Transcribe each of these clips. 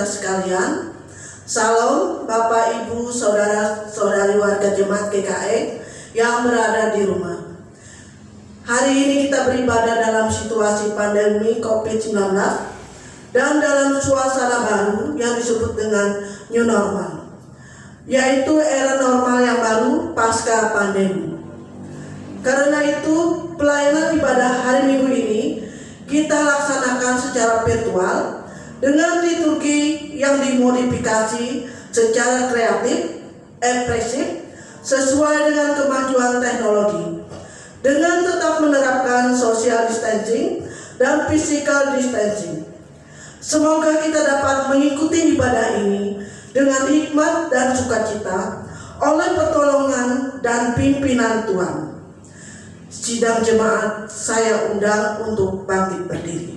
kita sekalian. Salam Bapak, Ibu, Saudara-saudari warga Jemaat GKE yang berada di rumah. Hari ini kita beribadah dalam situasi pandemi COVID-19 dan dalam suasana baru yang disebut dengan New Normal, yaitu era normal yang baru pasca pandemi. Karena itu, pelayanan ibadah hari Minggu ini kita laksanakan secara virtual dengan liturgi yang dimodifikasi secara kreatif, ekspresif, sesuai dengan kemajuan teknologi, dengan tetap menerapkan social distancing dan physical distancing. Semoga kita dapat mengikuti ibadah ini dengan hikmat dan sukacita oleh pertolongan dan pimpinan Tuhan. Sidang jemaat saya undang untuk bangkit berdiri.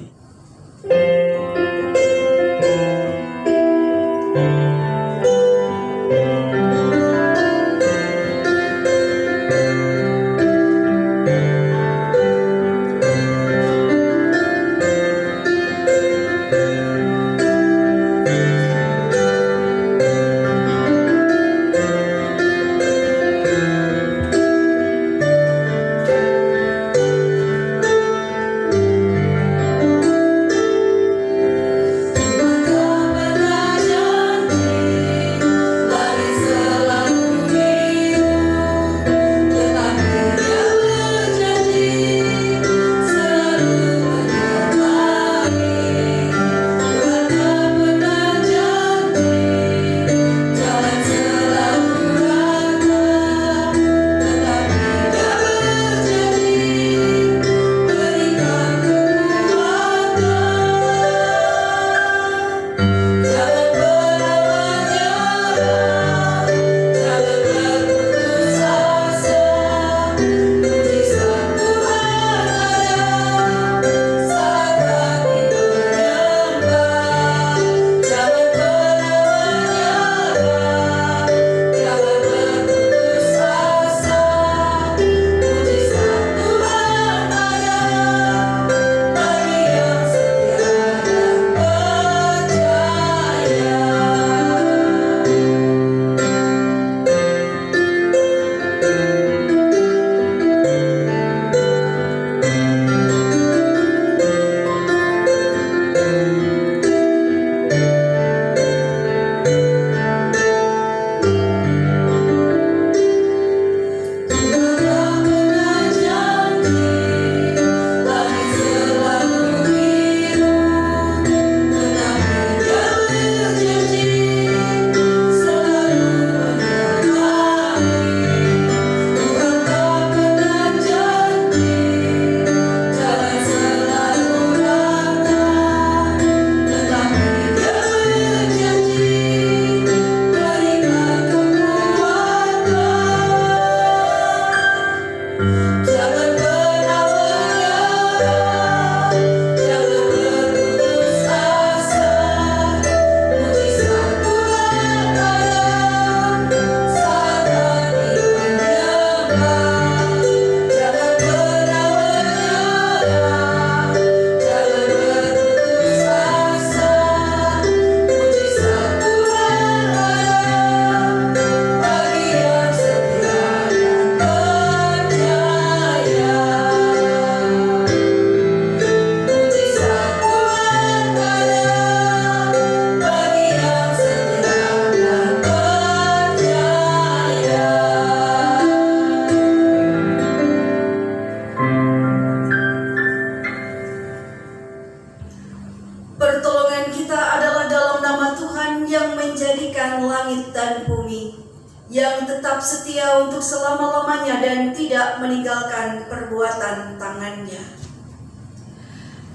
Setia untuk selama-lamanya dan tidak meninggalkan perbuatan tangannya.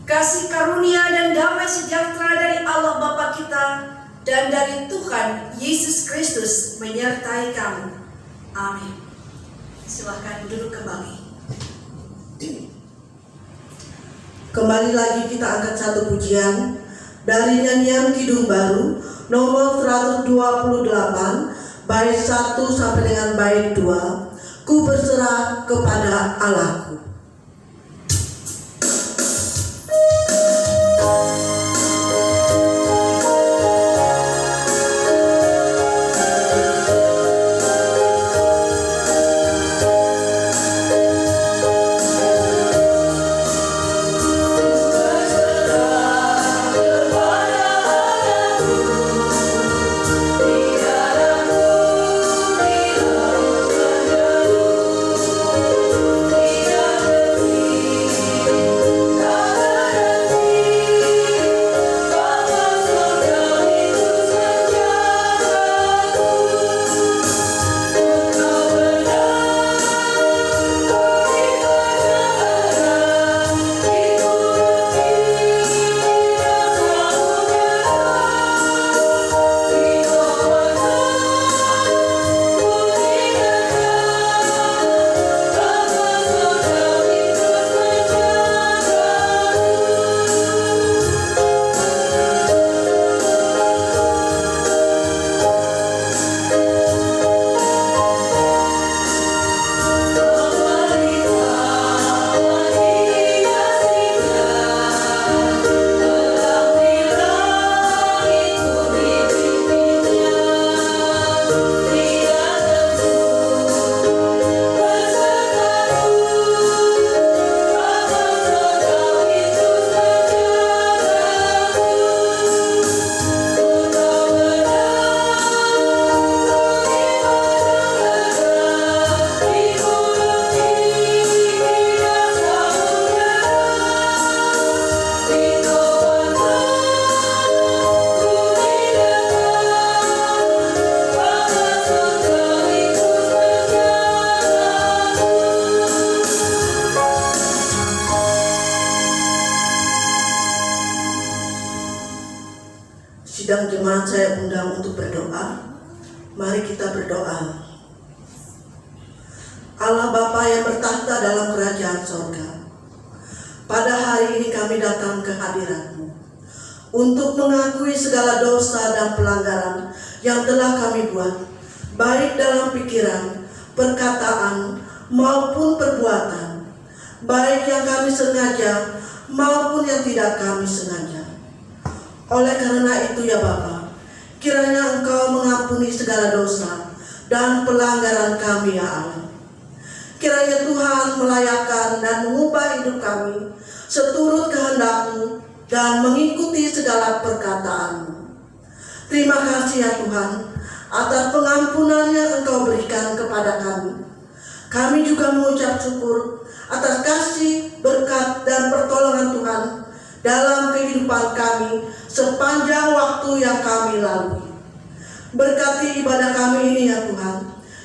Kasih karunia dan damai sejahtera dari Allah Bapa kita dan dari Tuhan Yesus Kristus menyertai kamu. Amin. Silahkan duduk kembali. Kembali lagi kita angkat satu pujian dari nyanyian Kidung Baru nomor 128 bait 1 sampai dengan bait 2, Ku berserah kepada Allahku. Sidang jemaat saya undang untuk berdoa. Mari kita berdoa. Allah Bapa yang bertahta dalam kerajaan sorga, pada hari ini kami datang ke hadirat-Mu untuk mengakui segala dosa dan pelanggaran yang telah kami buat, baik dalam pikiran, perkataan, maupun perbuatan, baik yang kami sengaja maupun yang tidak kami sengaja. Oleh karena itu ya Bapa, kiranya Engkau mengampuni segala dosa dan pelanggaran kami ya Allah. Kiranya Tuhan melayakkan dan mengubah hidup kami seturut kehendak-Mu dan mengikuti segala perkataan-Mu. Terima kasih ya Tuhan atas pengampunan yang Engkau berikan kepada kami. Kami juga mengucap syukur atas kasih, berkat, dan pertolongan Tuhan dalam kehidupan kami sepanjang waktu yang kami lalui. Berkati ibadah kami ini ya Tuhan,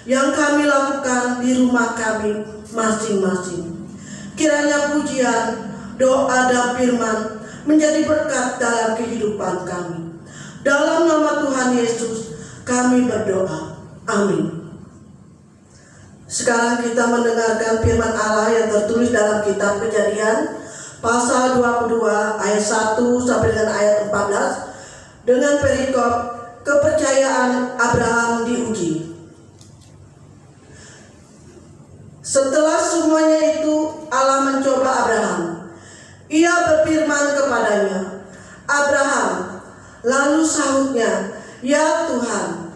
yang kami lakukan di rumah kami masing-masing. Kiranya pujian, doa, dan firman menjadi berkat dalam kehidupan kami. Dalam nama Tuhan Yesus kami berdoa. Amin. Sekarang kita mendengarkan firman Allah yang tertulis dalam kitab Kejadian pasal 22 ayat 1 sampai dengan ayat 14 dengan perikop kepercayaan Abraham diuji. Setelah semuanya itu Allah mencoba Abraham. Ia berfirman kepadanya, Abraham. Lalu sahutnya, ya Tuhan.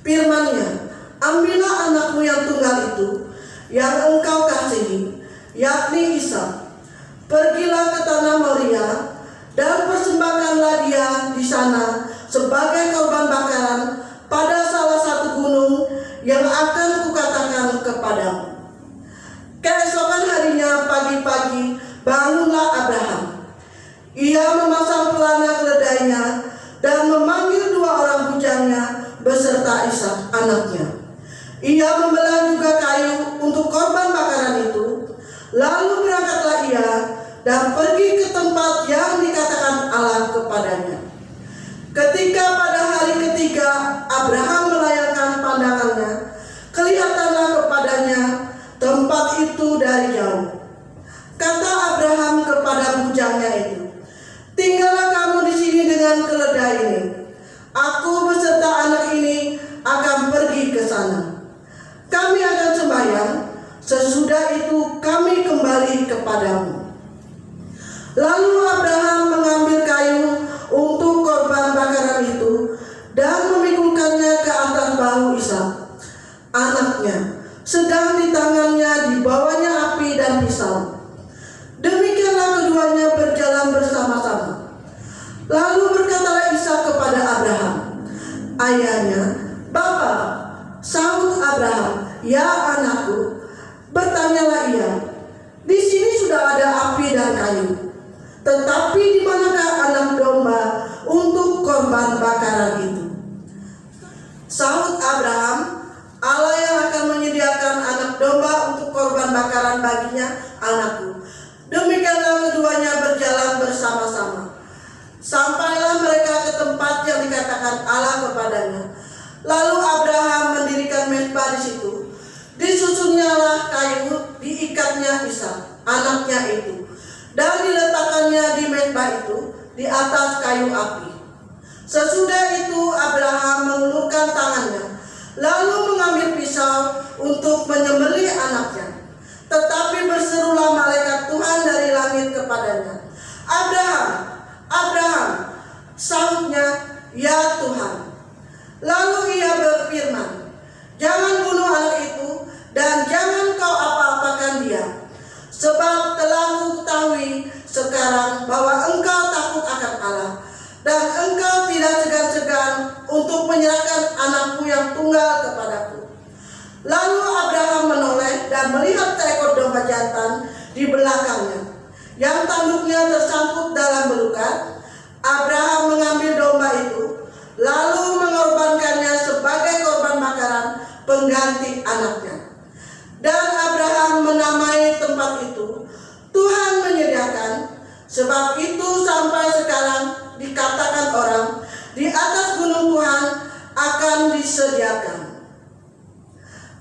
Firman-Nya, ambillah anakmu yang tunggal itu, yang engkau kasihi, yakni Ishak. Pergilah ke tanah Moria dan persembahkanlah dia di sana sebagai korban bakaran pada salah satu gunung yang akan kukatakan kepadamu. Keesokan harinya pagi-pagi bangunlah Abraham. Ia memasang pelana keledainya dan memanggil 2 orang bujangnya beserta Ishak anaknya. Ia membelah juga kayu untuk korban bakaran itu. Lalu berangkatlah ia dan pergi ke tempat yang dikatakan Allah kepadanya. Ketika pada hari ketiga Abraham melayangkan pandangannya, kelihatanlah kepadanya tempat itu dari jauh. Kata Abraham kepada bujangnya itu, tinggallah kamu di sini dengan keledai ini. Aku beserta anak ini akan pergi ke sana. Kami akan sembahyang, sesudah itu kami kembali kepadamu. Lalu Abraham mengambil kayu untuk korban bakaran itu dan memikulkannya ke atas bahu Ishak anaknya, sedang di tangannya dibawanya api dan pisau. Demikianlah keduanya berjalan bersama-sama. Lalu berkatalah Ishak kepada Abraham, ayahnya, Bapa. Sahut Abraham, ya anakku. Bertanyalah ia, di sini sudah ada api dan kayu, tetapi di manakah anak domba untuk korban bakaran itu? Sahut Abraham, Allah yang akan menyediakan anak domba untuk korban bakaran baginya, anakku. Demikianlah keduanya berjalan bersama-sama. Sampailah mereka ke tempat yang dikatakan Allah kepadanya. Lalu Abraham mendirikan mezbah di situ. Disusunyalah kayu, diikatnya Ishak anaknya itu, dan diletakkannya di mezbah itu di atas kayu api. Sesudah itu Abraham mengulurkan tangannya, lalu mengambil pisau untuk menyembelih anaknya. Tetapi berserulah malaikat Tuhan dari langit kepadanya, Abraham, Abraham. Sahutnya, ya Tuhan. Lalu ia berfirman, jangan bunuh anak itu dan jangan kau apa-apakan dia, sebab telah kuketahui sekarang bahwa engkau takut akan Allah dan engkau tidak segan-segan untuk menyerahkan anakmu yang tunggal kepadaku. Lalu Abraham menoleh dan melihat seekor domba jantan di belakangnya, yang tanduknya tersangkut dalam belukat. Abraham mengambil domba itu, lalu mengorbankannya sebagai korban bakaran pengganti anaknya. Dan Abraham menamai tempat itu, Tuhan menyediakan. Sebab itu sampai sekarang dikatakan orang, di atas gunung Tuhan akan disediakan.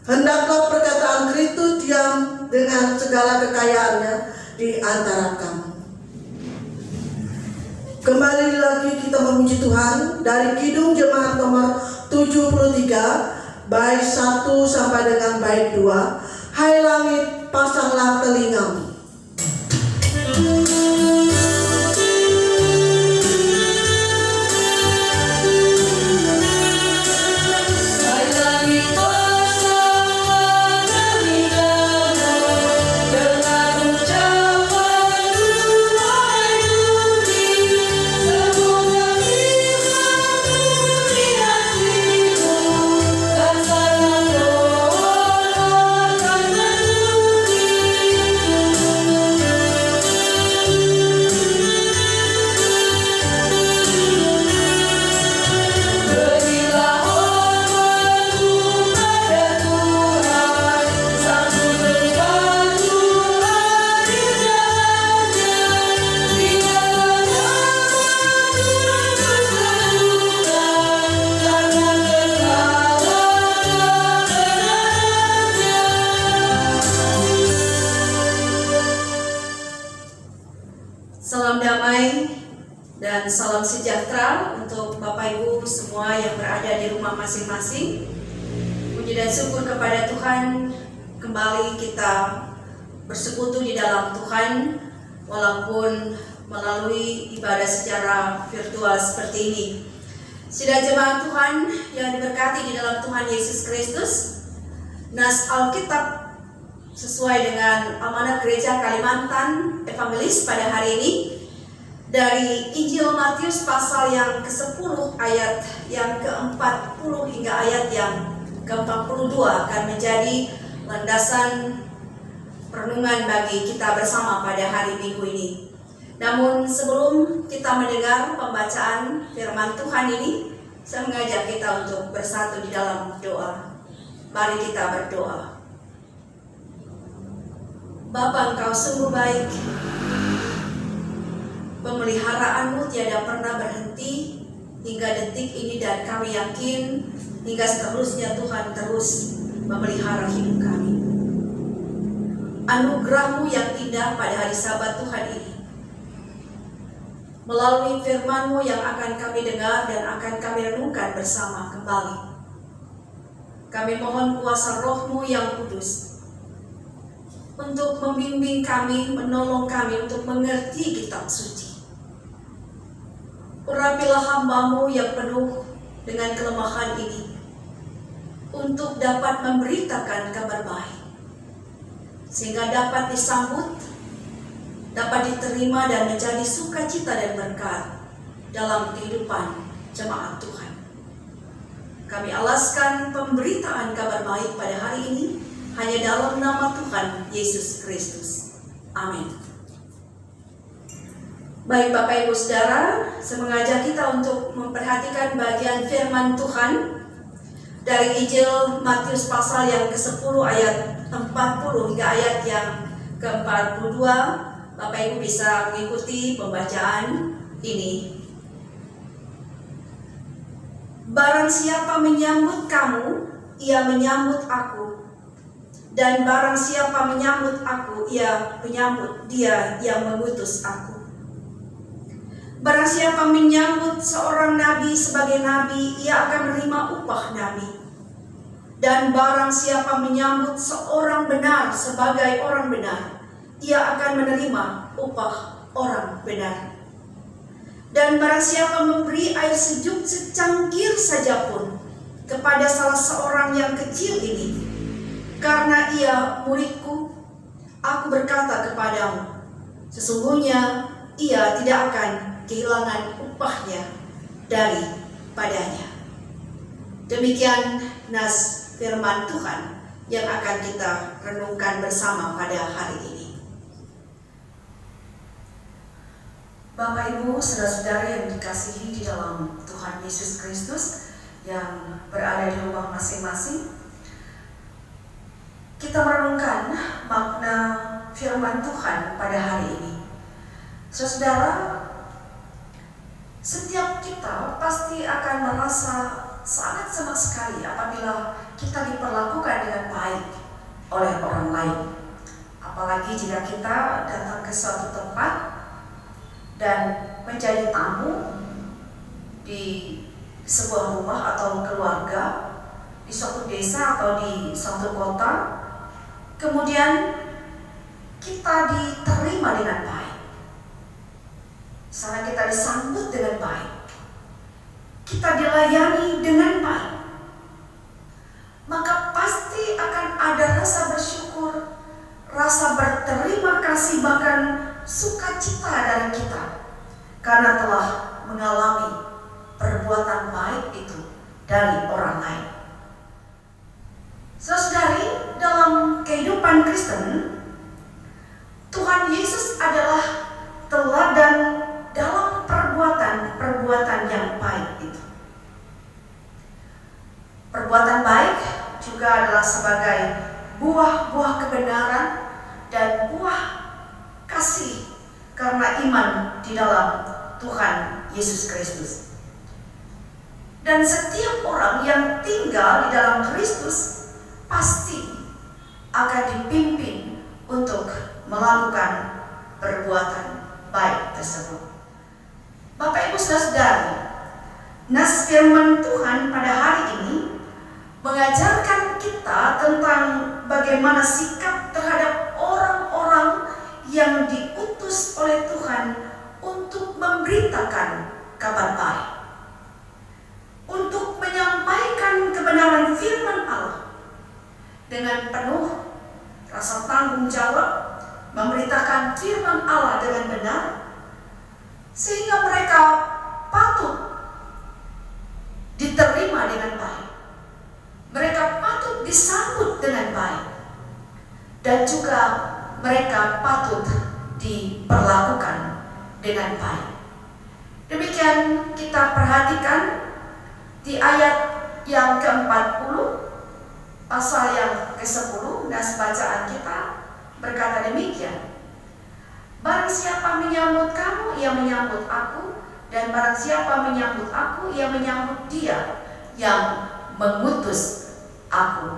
Hendaklah perkataan Kristus diam dengan segala kekayaannya di antara kamu. Kembali lagi kita memuji Tuhan dari Kidung Jemaat nomor 73 bait 1 sampai dengan bait 2. Hai langit, pasanglah telingamu. Salam damai dan salam sejahtera untuk Bapak Ibu semua yang berada di rumah masing-masing. Puji dan syukur kepada Tuhan, kembali kita bersekutu di dalam Tuhan walaupun melalui ibadah secara virtual seperti ini. Sidang jemaat Tuhan yang diberkati di dalam Tuhan Yesus Kristus, nas Alkitab sesuai dengan amanat Gereja Kalimantan Evangelis pada hari ini dari Injil Matius pasal yang ke-10 ayat yang ke-40 hingga ayat yang ke-42 akan menjadi landasan renungan bagi kita bersama pada hari Minggu ini. Namun sebelum kita mendengar pembacaan firman Tuhan ini, saya mengajak kita untuk bersatu di dalam doa. Mari kita berdoa. Bapa, Engkau sungguh baik. Pemeliharaanmu tiada pernah berhenti hingga detik ini, dan kami yakin hingga seterusnya Tuhan terus memelihara hidup kami. Anugerah-Mu yang indah pada hari Sabat Tuhan ini, melalui firman-Mu yang akan kami dengar dan akan kami renungkan bersama kembali. Kami mohon kuasa Roh-Mu yang kudus untuk membimbing kami, menolong kami untuk mengerti kitab suci. Urapilah hamba-Mu yang penuh dengan kelemahan ini untuk dapat memberitakan kabar baik, sehingga dapat disambut, dapat diterima dan menjadi sukacita dan berkat dalam kehidupan jemaat Tuhan. Kami alaskan pemberitaan kabar baik pada hari ini hanya dalam nama Tuhan Yesus Kristus. Amin. Baik Bapak Ibu Saudara, saya mengajak kita untuk memperhatikan bagian firman Tuhan dari Injil Matius pasal yang ke-10 ayat 40 hingga ayat yang ke-42. Bapak Ibu bisa mengikuti pembacaan ini. Barang siapa menyambut kamu, ia menyambut aku. Dan barang siapa menyambut aku, ia menyambut dia yang mengutus aku. Barang siapa menyambut seorang nabi sebagai nabi, ia akan menerima upah nabi. Dan barang siapa menyambut seorang benar sebagai orang benar, ia akan menerima upah orang benar. Dan barang siapa memberi air sejuk secangkir saja pun kepada salah seorang yang kecil ini, karena ia muridku, aku berkata kepadamu, sesungguhnya ia tidak akan kehilangan upahnya daripadanya. Demikian nas firman Tuhan yang akan kita renungkan bersama pada hari ini. Bapak Ibu, saudara-saudara yang dikasihi di dalam Tuhan Yesus Kristus yang berada di rumah masing-masing, kita merenungkan makna firman Tuhan pada hari ini. Saudara, Setiap kita pasti akan merasa sangat senang sekali apabila kita diperlakukan dengan baik oleh orang lain. Apalagi jika kita datang ke suatu tempat dan menjadi tamu di sebuah rumah atau keluarga, di suatu desa atau di suatu kota, kemudian kita diterima dengan baik. Sana kita disambut dengan baik, kita dilayani dengan baik, maka pasti akan ada rasa bersyukur, rasa berterima kasih, bahkan sukacita dari kita karena telah mengalami perbuatan baik itu dari orang lain. Saudari, dalam kehidupan Kristen, Tuhan Yesus adalah teladan dalam perbuatan yang baik itu. Perbuatan baik juga adalah sebagai buah-buah kebenaran dan buah kasih karena iman di dalam Tuhan Yesus Kristus. Dan setiap orang yang tinggal di dalam Kristus pasti akan dipimpin untuk melakukan perbuatan baik tersebut. Bapak Ibu Saudara-saudari, nas firman Tuhan pada hari ini mengajarkan kita tentang bagaimana sikap terhadap orang-orang yang diutus oleh Tuhan untuk memberitakan kabar baik, untuk menyampaikan kebenaran firman Allah dengan penuh rasa tanggung jawab, memberitakan firman Allah dengan benar, sehingga mereka patut diterima dengan baik, mereka patut disambut dengan baik, dan juga mereka patut diperlakukan dengan baik. Demikian kita perhatikan di ayat yang ke-40, pasal yang ke-10, nas bacaan kita berkata demikian: barang siapa menyambut kamu, ia menyambut aku, dan barang siapa menyambut aku, ia menyambut dia yang mengutus aku.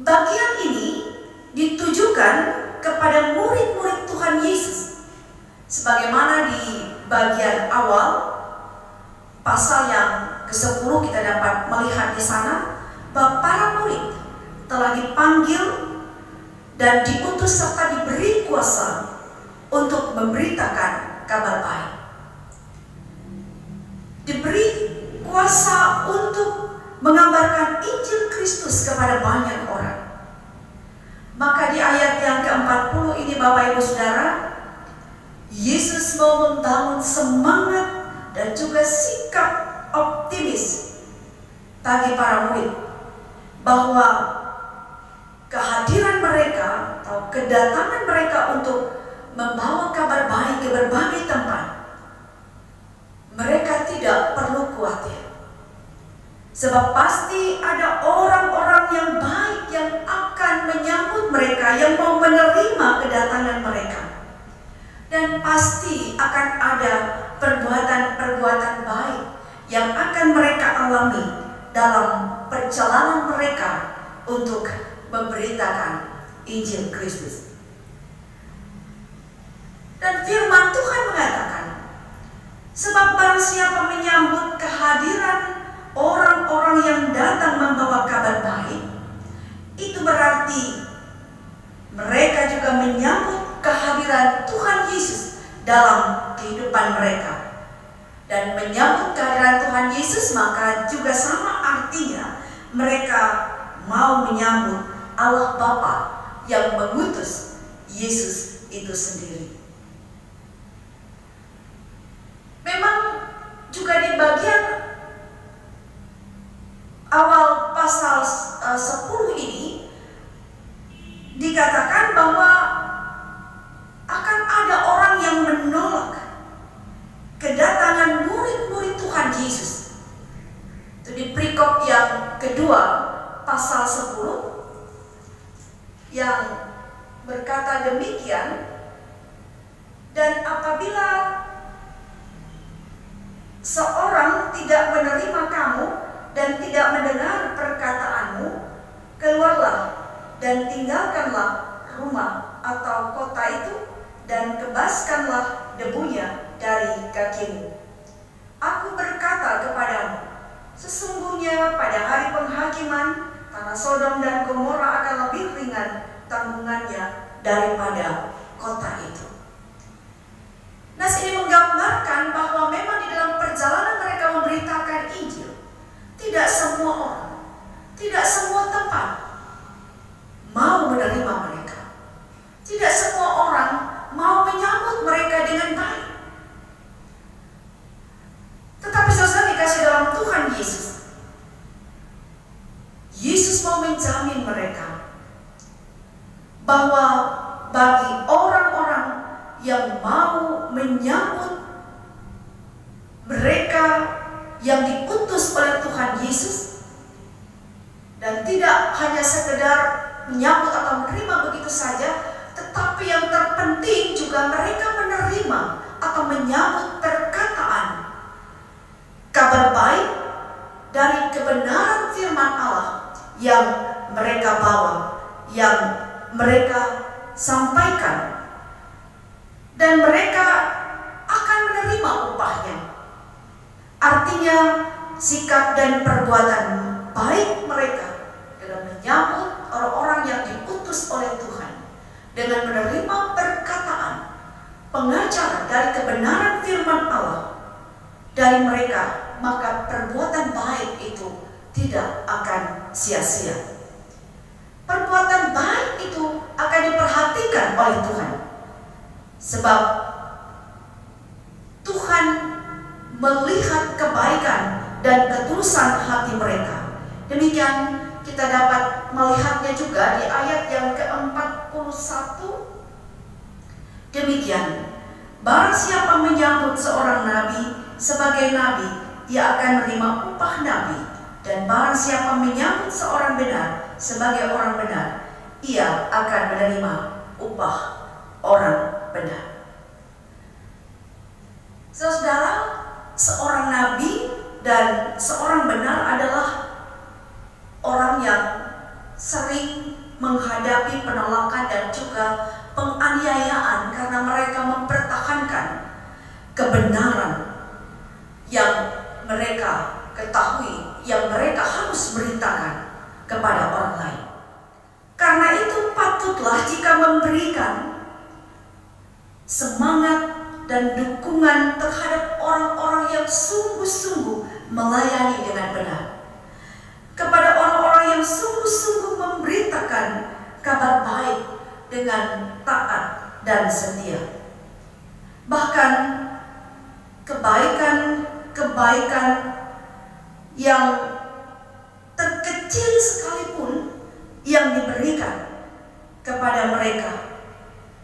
Bagian ini ditujukan kepada murid-murid Tuhan Yesus, sebagaimana di bagian awal pasal yang ke-10 kita dapat melihat di sana bahwa para murid telah dipanggil dan diutus serta diberi kuasa untuk memberitakan kabar baik, diberi kuasa untuk mengabarkan Injil Kristus kepada banyak orang. Maka di ayat yang ke-40 ini Bapak Ibu Saudara, Yesus mau membangun semangat dan juga sikap optimis bagi para murid bahwa kehadiran mereka atau kedatangan mereka untuk membawa kabar baik ke berbagai tempat, mereka tidak perlu khawatir, sebab pasti ada orang-orang yang baik yang akan menyambut mereka, yang mau menerima kedatangan mereka, dan pasti akan ada perbuatan-perbuatan baik yang akan mereka alami dalam perjalanan mereka untuk memberitakan Injil Kristus. Dan firman Tuhan mengatakan, sebab barang siapa menyambut kehadiran orang-orang yang datang membawa kabar baik, itu berarti mereka juga menyambut kehadiran Tuhan Yesus dalam kehidupan mereka. Dan menyambut kehadiran Tuhan Yesus maka juga sama artinya mereka mau menyambut Allah Bapa yang mengutus Yesus itu sendiri. Memang juga di bagian awal pasal 10 ini dikatakan bahwa akan ada orang yang menolak kedatangan murid-murid Tuhan Yesus. Itu di perikop yang kedua pasal 10 yang berkata demikian, dan apabila seorang tidak menerima kamu dan tidak mendengar perkataanmu, keluarlah dan tinggalkanlah rumah atau kota itu dan kebaskanlah debunya dari kakimu. Aku berkata kepadamu, sesungguhnya pada hari penghakiman tanah Sodom dan Gomora akan lebih ringan tanggungannya daripada kota itu. Nas ini menggambarkan bahwa memang di dalam perjalanan mereka memberitakan Injil, tidak semua orang, tidak semua tempat mau menerima mereka. Tidak semua orang mau menyambut mereka dengan baik. Tetapi saudara dikasih dalam Tuhan Yesus, Yesus mau menjamin mereka bahwa bagi orang-orang yang mau menyambut mereka yang diutus oleh Tuhan Yesus, dan tidak hanya sekedar menyambut atau menerima begitu saja, tetapi yang terpenting juga mereka menerima atau menyambut perkataan kabar baik dari kebenaran firman Allah yang mereka bawa, yang mereka sampaikan, dan mereka akan menerima upahnya. Artinya sikap dan perbuatan baik mereka dalam menyambut orang-orang yang diutus oleh Tuhan, dengan menerima perkataan pengajaran dari kebenaran firman Allah dari mereka, maka perbuatan baik itu tidak akan sia-sia. Perbuatan baik itu akan diperhatikan oleh Tuhan, sebab Tuhan melihat kebaikan dan ketulusan hati mereka. Demikian kita dapat melihatnya juga di ayat yang ke-41. Demikian, barang siapa menyambut seorang nabi sebagai nabi, ia akan menerima upah nabi, dan barang siapa menyambut seorang benar sebagai orang benar, ia akan menerima upah orang benar. Saudara, seorang nabi dan seorang benar adalah orang yang sering menghadapi penolakan dan juga penganiayaan karena mereka mempertahankan kebenaran yang mereka ketahui, yang mereka harus beritakan kepada orang lain. Karena itu patutlah jika memberikan semangat dan dukungan terhadap orang-orang yang sungguh-sungguh melayani dengan benar, kepada orang-orang yang sungguh-sungguh memberitakan kabar baik dengan taat dan setia. Bahkan kebaikan yang terkecil sekalipun yang diberikan kepada mereka,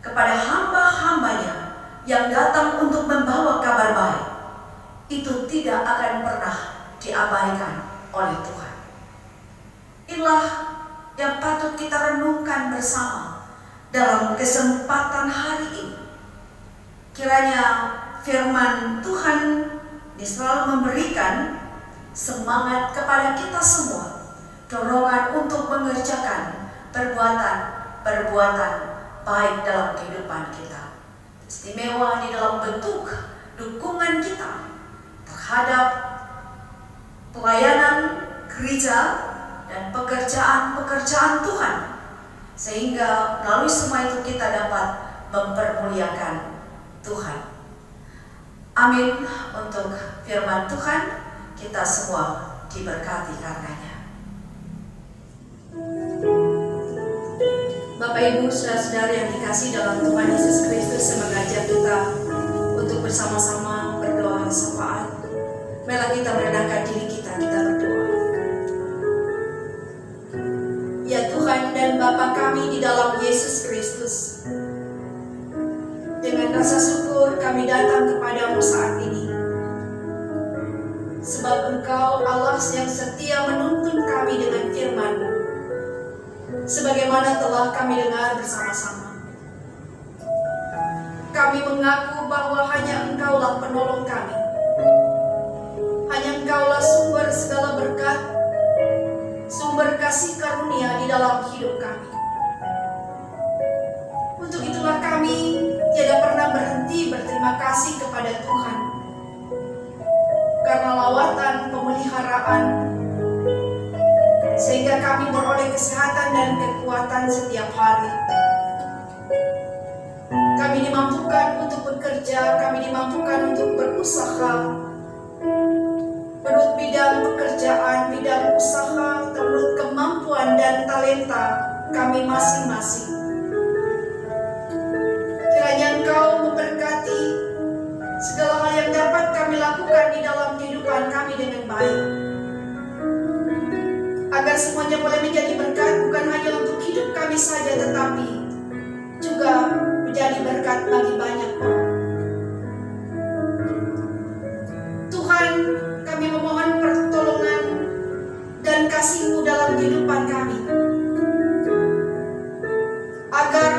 kepada hamba-hambanya yang datang untuk membawa kabar baik, itu tidak akan pernah diabaikan oleh Tuhan. Inilah yang patut kita renungkan bersama dalam kesempatan hari ini. Kiranya firman Tuhan ini selalu memberikan semangat kepada kita semua, dorongan untuk mengerjakan perbuatan baik dalam kehidupan kita. Istimewa di dalam bentuk dukungan kita terhadap pelayanan gereja dan pekerjaan Tuhan, sehingga melalui semua itu kita dapat mempermuliakan Tuhan. Amin. Untuk firman Tuhan, kita semua diberkati karenanya. Bapak Ibu saudara-saudari yang dikasih dalam Tuhan Yesus Kristus, mengajak kita untuk bersama-sama berdoa syafaat. Marilah kita merendahkan diri kita berdoa. Ya Tuhan dan Bapa kami di dalam Yesus Kristus, dengan rasa syukur kami datang kepadamu saat ini, sebab Engkau Allah yang setia menuntun kami dengan firman-Mu, sebagaimana telah kami dengar bersama-sama. Kami mengaku bahwa hanya Engkaulah penolong kami, sumber kasih karunia di dalam hidup kami. Untuk itulah kami tidak pernah berhenti berterima kasih kepada Tuhan karena lawatan pemeliharaan, sehingga kami beroleh kesehatan dan kekuatan setiap hari. Kami dimampukan untuk bekerja, kami dimampukan untuk berusaha menurut bidang pekerjaan, bidang usaha, menurut kemampuan dan talenta kami masing-masing. Kiranya Engkau memberkati segala hal yang dapat kami lakukan di dalam kehidupan kami dengan baik, agar semuanya boleh menjadi berkat bukan hanya untuk hidup kami saja, tetapi juga menjadi berkat bagi banyak orang. Tuhan, kami memohon pertolongan dan kasih-Mu dalam kehidupan kami, agar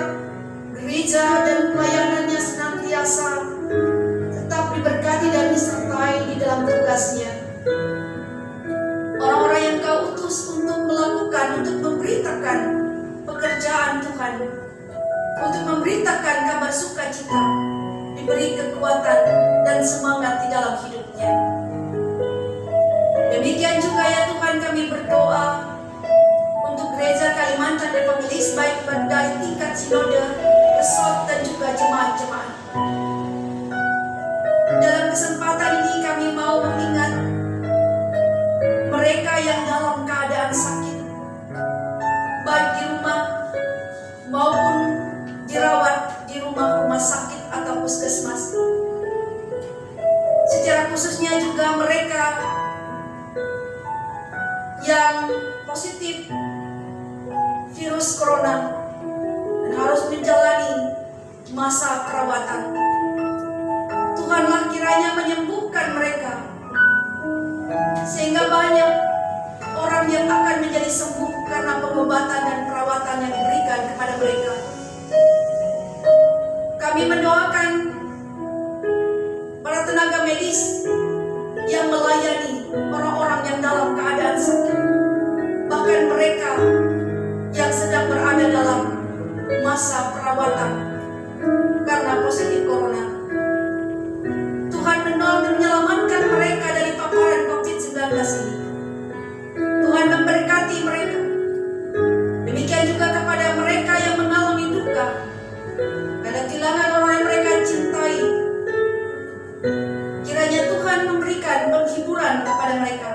gereja dan pelayanannya senantiasa tetap diberkati dan disertai di dalam tugasnya. Orang-orang yang Kau utus untuk melakukan, untuk memberitakan pekerjaan Tuhan, untuk memberitakan kabar sukacita, diberi kekuatan dan semangat di dalam hidupnya. Demikian juga ya Tuhan, kami berdoa untuk gereja Kalimantan Evangelis, baik dari tingkat sinode, resort dan juga jemaat-jemaat. Dalam kesempatan ini kami mau mengingat mereka yang dalam keadaan sakit, baik di rumah maupun dirawat di rumah-rumah sakit atau puskesmas. Secara khususnya juga mereka yang positif virus corona dan harus menjalani masa perawatan. Tuhanlah kiranya menyembuhkan mereka, sehingga banyak orang yang akan menjadi sembuh karena pengobatan dan perawatan yang diberikan kepada mereka. Kami mendoakan para tenaga medis yang melayani orang-orang yang dalam keadaan sakit, bahkan mereka yang sedang berada dalam masa perawatan karena positif corona. Tuhan menolong dan menyelamatkan mereka dari paparan COVID-19 ini. Tuhan memberkati mereka. Demikian juga kepada mereka yang mengalami duka karena kehilangan orang yang mereka cintai. Kiranya Tuhan memberikan penghiburan kepada mereka,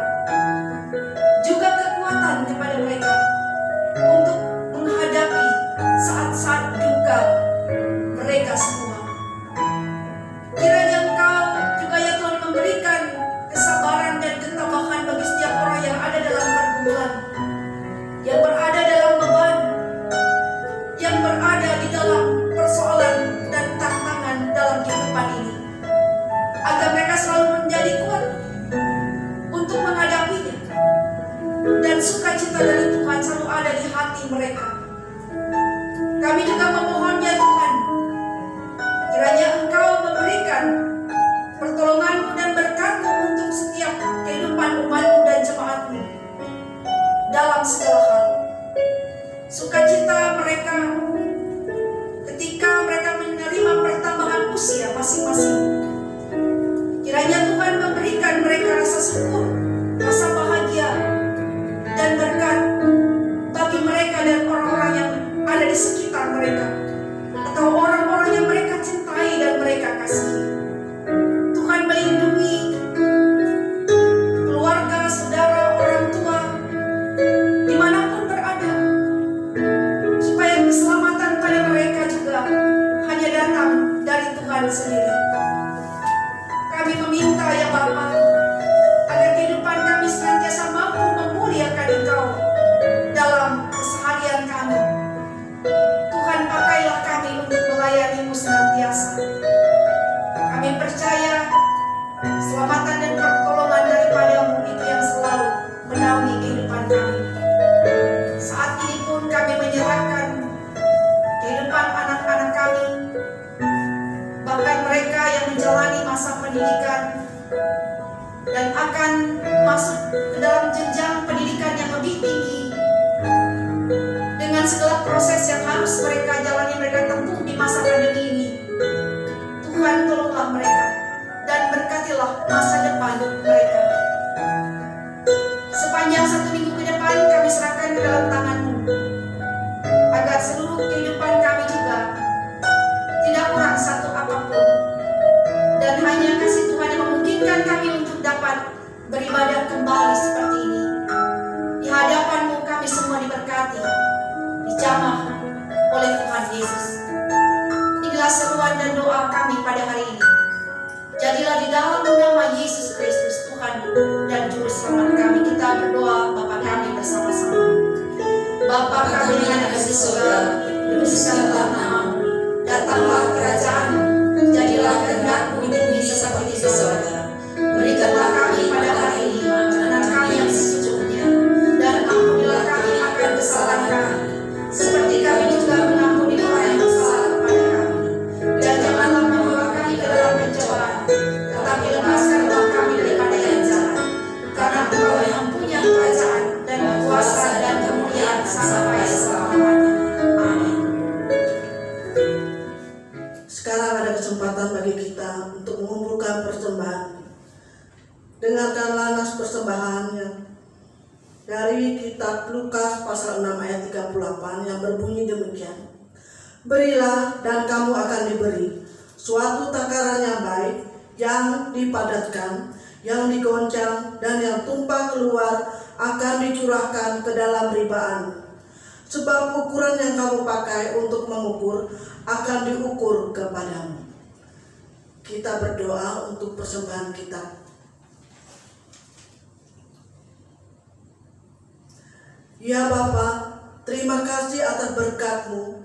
juga kekuatan kepada mereka untuk menghadapi saat-saat duka mereka semua. Kiranya Engkau juga ya Tuhan memberikan kesabaran dan ketabahan bagi setiap orang yang ada dalam pergumulan, yang berada dalam beban, yang berada di dalam persoalan dan tantangan dalam kehidupan ini, agar mereka selalu menjadi kuat untuk menghadapinya, dan sukacita dari Tuhan selalu ada di hati mereka. Kami juga memohon ya Tuhan, kiranya Engkau memberikan pertolongan-Mu dan berkat-Mu untuk setiap kehidupan umat-Mu dan jemaat-Mu dalam segala hal. Sukacita mereka ketika mereka menerima pertambahan usia masing-masing. Kiranya Tuhan memberikan mereka rasa syukur, rasa bahagia, dan berkat bagi mereka dan orang-orang yang ada di sekitar mereka, atau orang-orang yang mereka cintai dan mereka kasihi. Tuhan melindungi keluarga, saudara, orang tua, dimanapun berada, supaya keselamatan pada mereka juga hanya datang dari Tuhan sendiri. Kami meminta ya Bapa, agar kehidupan kami senantiasa mampu memuliakan Engkau dalam keseharian kami. Tuhan, pakailah kami untuk melayani-Mu senantiasa. Kami percaya keselamatan dan pertolongan daripada-Mu itu yang selalu menaungi kehidupan kami. Saat ini pun kami menyerahkan kehidupan anak-anak kami, bahkan mereka yang menjalani masa pendidikan dan akan masuk ke dalam jenjang pendidikan yang lebih tinggi dengan segala proses yang harus mereka jalani, mereka tempuh di masa pandemi ini. Tuhan tolonglah mereka dan berkatilah masa depan mereka. Sepanjang 1 minggu ke depan kami serahkan ke dalam tangan-Mu, agar seluruh kehidupan kami juga tidak kurang satu apapun, dan hanya kasih Tuhan yang memungkinkan kami untuk dapat beribadah kembali seperti ini. Di hadapan-Mu kami semua diberkati, dijamah oleh Tuhan Yesus. Inilah seruan dan doa kami pada hari ini. Jadilah di dalam nama Yesus Kristus Tuhan dan Juru Selamat kami, kita berdoa Bapa kami bersama-sama. Bapa kami yang ada di surga, dikuduskanlah nama-Mu, datanglah kerajaan-Mu, jadilah kehendak-Mu di bumi seperti di surga. Berikanlah kami pada hari ini makanan kami yang secukupnya, dan ampunilah kami akan kesalahan kami, seperti kami juga mengampuni orang yang bersalah kepada kami. Dan janganlah membawa kami ke dalam pencobaan, tetapi lepaskanlah kami daripada yang jahat. Karena Engkau yang punya kerajaan dan kuasa dan kemuliaan sampai selama-lamanya. Amin. Sekarang ada kesempatan bagi kita untuk mengumpulkan persembahan. Dengarkanlah nas persembahannya dari kitab Lukas pasal 6 ayat 38 yang berbunyi demikian. Berilah dan kamu akan diberi, suatu takaran yang baik, yang dipadatkan, yang digoncang, dan yang tumpah keluar akan dicurahkan ke dalam ribaan. Sebab ukuran yang kamu pakai untuk mengukur akan diukur kepadamu. Kita berdoa untuk persembahan kita. Ya Bapa, terima kasih atas berkat-Mu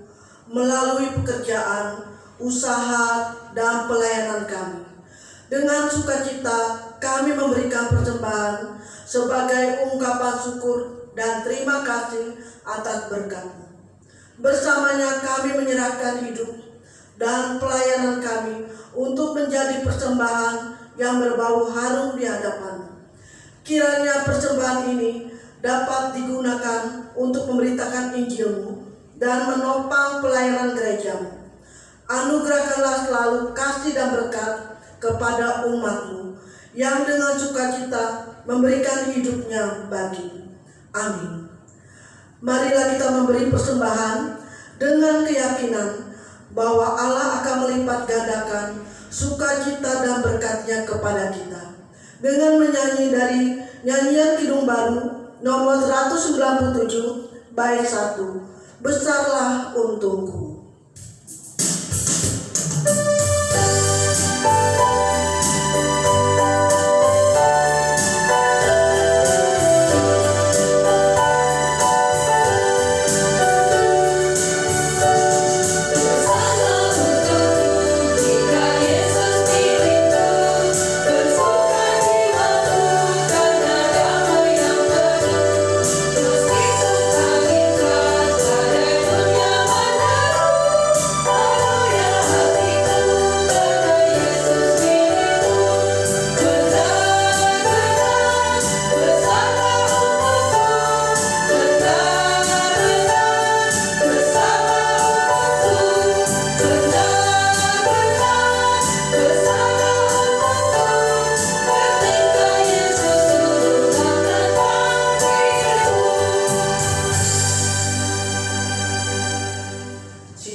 melalui pekerjaan, usaha, dan pelayanan kami. Dengan sukacita kami memberikan persembahan sebagai ungkapan syukur dan terima kasih atas berkat-Mu. Bersamanya kami menyerahkan hidup dan pelayanan kami untuk menjadi persembahan yang berbau harum di hadapan-Mu. Kiranya persembahan ini dapat digunakan untuk memberitakan Injil-Mu dan menopang pelayanan gereja-Mu. Anugerahkanlah selalu kasih dan berkat kepada umat-Mu yang dengan sukacita memberikan hidupnya bagi. Amin. Marilah kita memberi persembahan dengan keyakinan bahwa Allah akan melipat gandakan sukacita dan berkat-Nya kepada kita. Dengan menyanyi dari nyanyian Kidung Baru nomor 197 bait 1, Besarlah Untungku.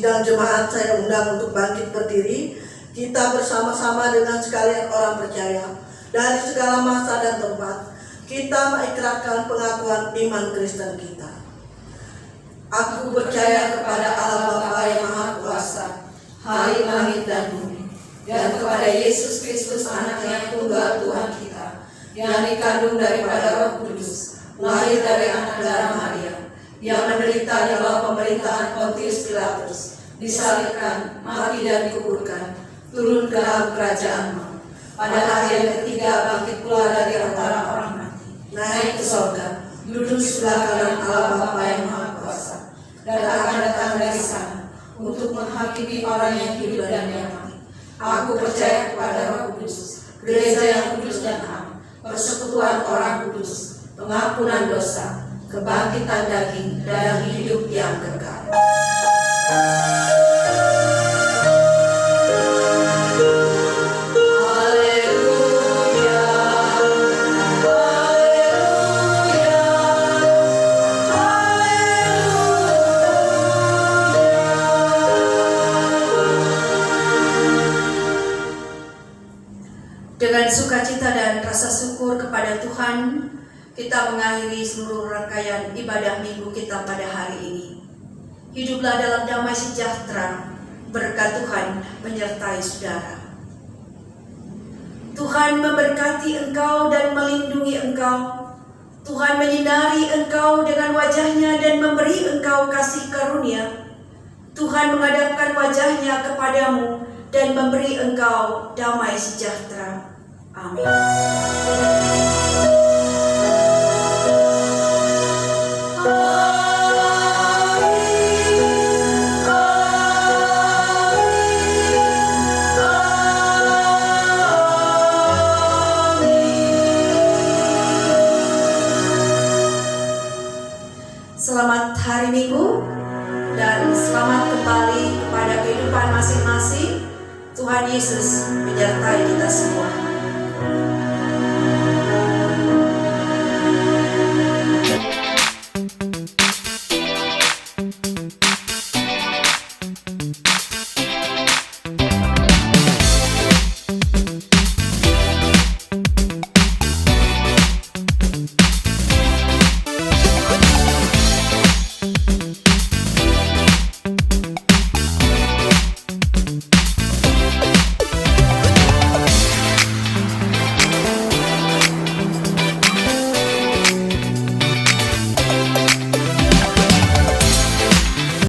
Sidang jemaat saya undang untuk bangkit berdiri. Kita bersama-sama dengan sekalian orang percaya dari segala masa dan tempat, kita mengikrarkan pengakuan iman Kristen kita. Aku percaya kepada Allah Bapa yang Maha Kuasa, Hari langit dan bumi, dan kepada Yesus Kristus Anaknya yang tunggal Tuhan kita, yang dikandung daripada Roh Kudus, lahir dari anak darah Maria, yang menderita di bawah pemerintahan Pontius Pilatus, disalibkan, mati dan dikuburkan, turun ke dalam kerajaan maut. Pada hari yang ketiga bangkit keluar dari antara orang mati, naik ke surga, duduk di sebelah kanan Allah Bapa yang Maha Kuasa, dan akan datang dari sana untuk menghakimi orang yang hidup dan yang mati. Aku percaya kepada Roh Kudus, gereja yang kudus dan am, persekutuan orang kudus, pengampunan dosa, kebangkitan daging, dan hidup yang kekal. Haleluya, haleluya, haleluya. Dengan sukacita dan rasa syukur kepada Tuhan, kita mengakhiri seluruh rangkaian ibadah minggu kita pada hari ini. Hiduplah dalam damai sejahtera, berkat Tuhan menyertai saudara. Tuhan memberkati engkau dan melindungi engkau. Tuhan menyinari engkau dengan wajahnya dan memberi engkau kasih karunia. Tuhan menghadapkan wajahnya kepadamu dan memberi engkau damai sejahtera. Amin. Selamat hari Minggu dan selamat kembali kepada kehidupan masing-masing. Tuhan Yesus menyertai kita semua.